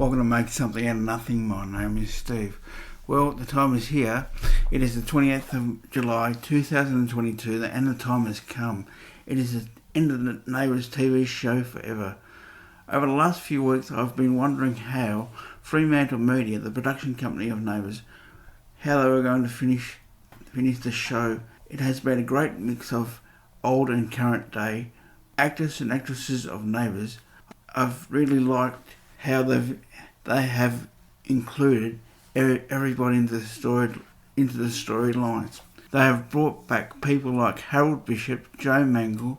Welcome to Make Something Out of Nothing. My name is Steve. Well, the time is here. It is the 28th of July 2022 and the time has come. It is the end of the Neighbours TV show forever. Over the last few weeks I've been wondering how Fremantle Media, the production company of Neighbours, how they were going to finish the show. It has been a great mix of old and current day actors and actresses of Neighbours. I've really liked how they have included everybody into the storylines. They have brought back people like Harold Bishop, Joe Mangle,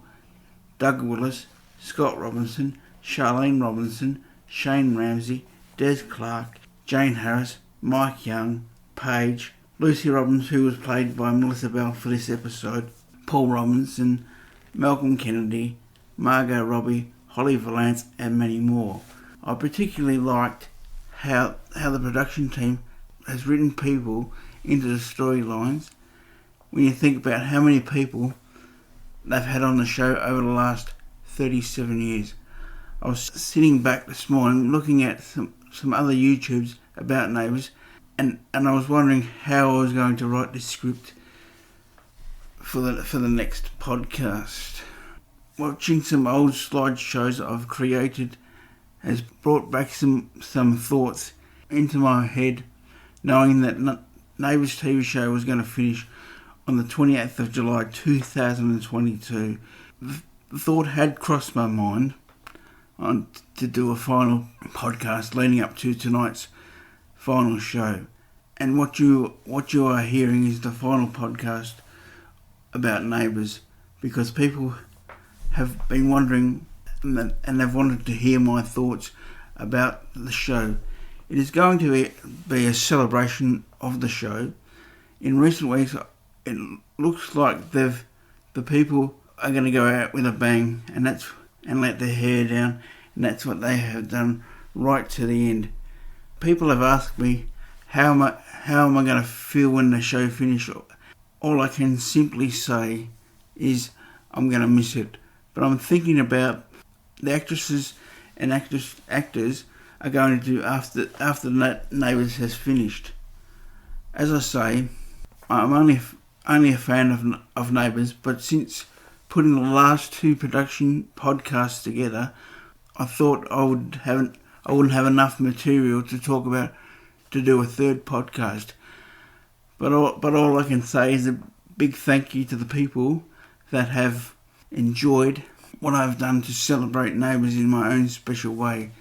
Doug Willis, Scott Robinson, Charlene Robinson, Shane Ramsey, Des Clark, Jane Harris, Mike Young, Paige, Lucy Robbins, who was played by Melissa Bell for this episode, Paul Robinson, Malcolm Kennedy, Margot Robbie, Holly Valance, and many more. I particularly liked how the production team has written people into the storylines. When you think about how many people they've had on the show over the last 37 years. I was sitting back this morning looking at some other YouTubes about Neighbours and I was wondering how I was going to write this script for the next podcast. Watching some old slideshows I've created has brought back some thoughts into my head, knowing that Neighbours TV show was going to finish on the 28th of July 2022. The thought had crossed my mind to do a final podcast leading up to tonight's final show. And what you are hearing is the final podcast about Neighbours, because people have been wondering and they've wanted to hear my thoughts about the show. It is going to be a celebration of the show. In recent weeks, it looks like the people are going to go out with a bang and let their hair down, and that's what they have done right to the end. People have asked me how am I going to feel when the show finishes. All I can simply say is I'm going to miss it. But I'm thinking about the actresses and actors are going to do after Neighbours has finished. As I say, I'm only a fan of Neighbours, but since putting the last two production podcasts together, I thought I wouldn't have enough material to talk about to do a third podcast. But all I can say is a big thank you to the people that have enjoyed what I've done to celebrate Neighbours in my own special way.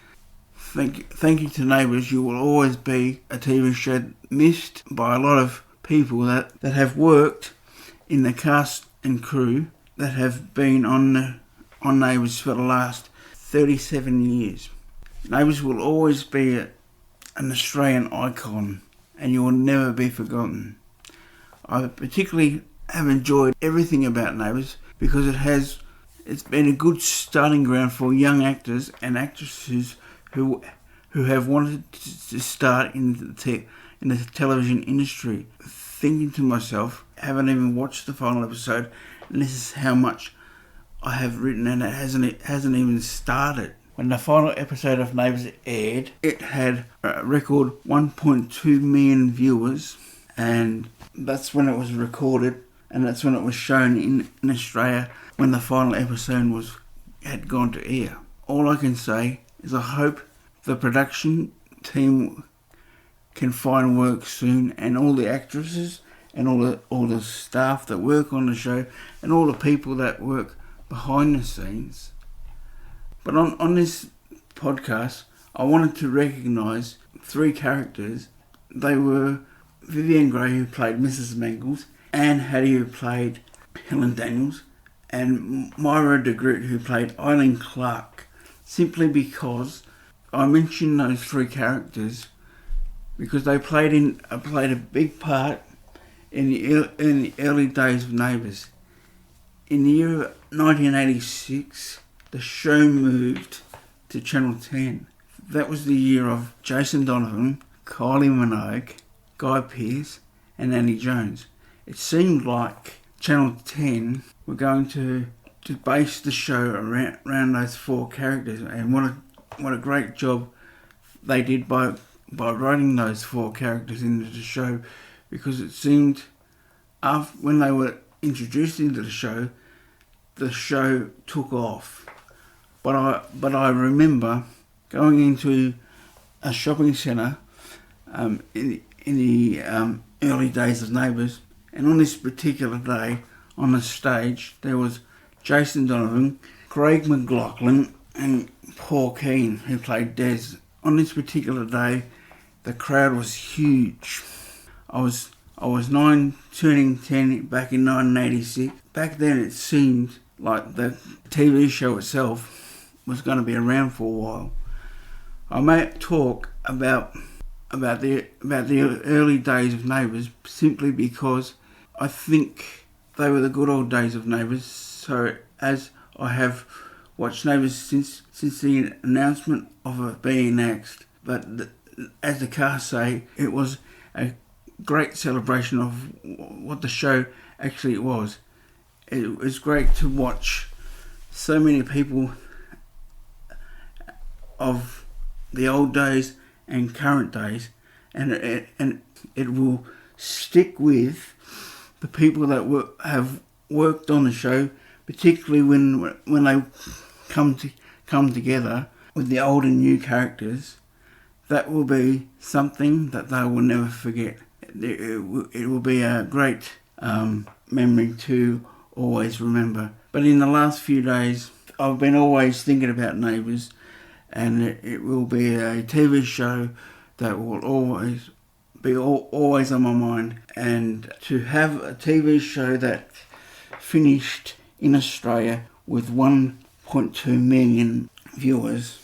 Thank you to Neighbours. You will always be a TV show missed by a lot of people that have worked in the cast and crew that have been on Neighbours for the last 37 years. Neighbours will always be an Australian icon and you will never be forgotten. I particularly have enjoyed everything about Neighbours because it's been a good starting ground for young actors and actresses who have wanted to start in the television industry. Thinking to myself, I haven't even watched the final episode, and this is how much I have written, and it hasn't even started. When the final episode of Neighbours aired, it had a record 1.2 million viewers, and that's when it was recorded, and that's when it was shown in Australia when the final episode had gone to air. All I can say is I hope the production team can find work soon, and all the actresses and all the staff that work on the show and all the people that work behind the scenes. But on this podcast, I wanted to recognise three characters. They were Vivian Gray, who played Mrs. Mangles, Anne Hattie, who played Helen Daniels, and Myra de Groot, who played Eileen Clark, simply because I mention those three characters because they played a big part in the early days of Neighbours. In the year 1986, the show moved to Channel 10. That was the year of Jason Donovan, Kylie Minogue, Guy Pearce, and Annie Jones. It seemed like Channel 10 were going to base the show around those four characters, and what a great job they did by writing those 4 characters into the show, because it seemed when they were introduced into the show took off. But I remember going into a shopping centre in the early days of Neighbours, and on this particular day, on the stage, there was Jason Donovan, Craig McLachlan and Paul Keane, who played Des. On this particular day, the crowd was huge. I was 9 turning 10 back in 1986. Back then it seemed like the TV show itself was going to be around for a while. I may talk about the early days of Neighbours simply because I think they were the good old days of Neighbours. So as I have watched Neighbours since the announcement of it being next, but as the cast say, it was a great celebration of what the show actually was. It was great to watch so many people of the old days and current days, and it will stick with the people that have worked on the show, particularly when they come together with the old and new characters. That will be something that they will never forget. It will be a great memory to always remember. But in the last few days, I've been always thinking about Neighbours, and it will be a TV show that will always be always on my mind. And to have a TV show that finished in Australia with 1.2 million viewers,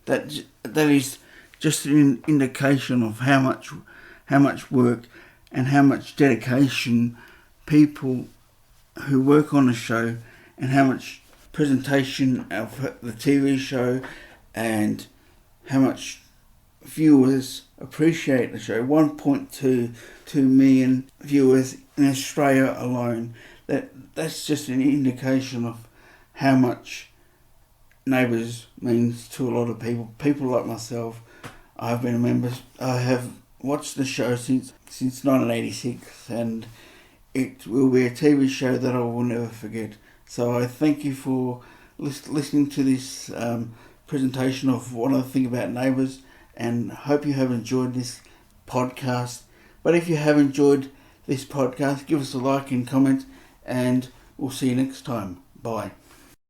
that is just an indication of how much work and how much dedication people who work on the show, and how much presentation of the TV show, and how much viewers appreciate the show. 1.2 million viewers in Australia alone. That's just an indication of how much Neighbours means to a lot of people. People like myself. I've been a member. I have watched the show since 1986, and it will be a TV show that I will never forget. So I thank you for listening to this presentation of what I think about Neighbours, and hope you have enjoyed this podcast. But if you have enjoyed this podcast, give us a like and comment, and we'll see you next time. Bye.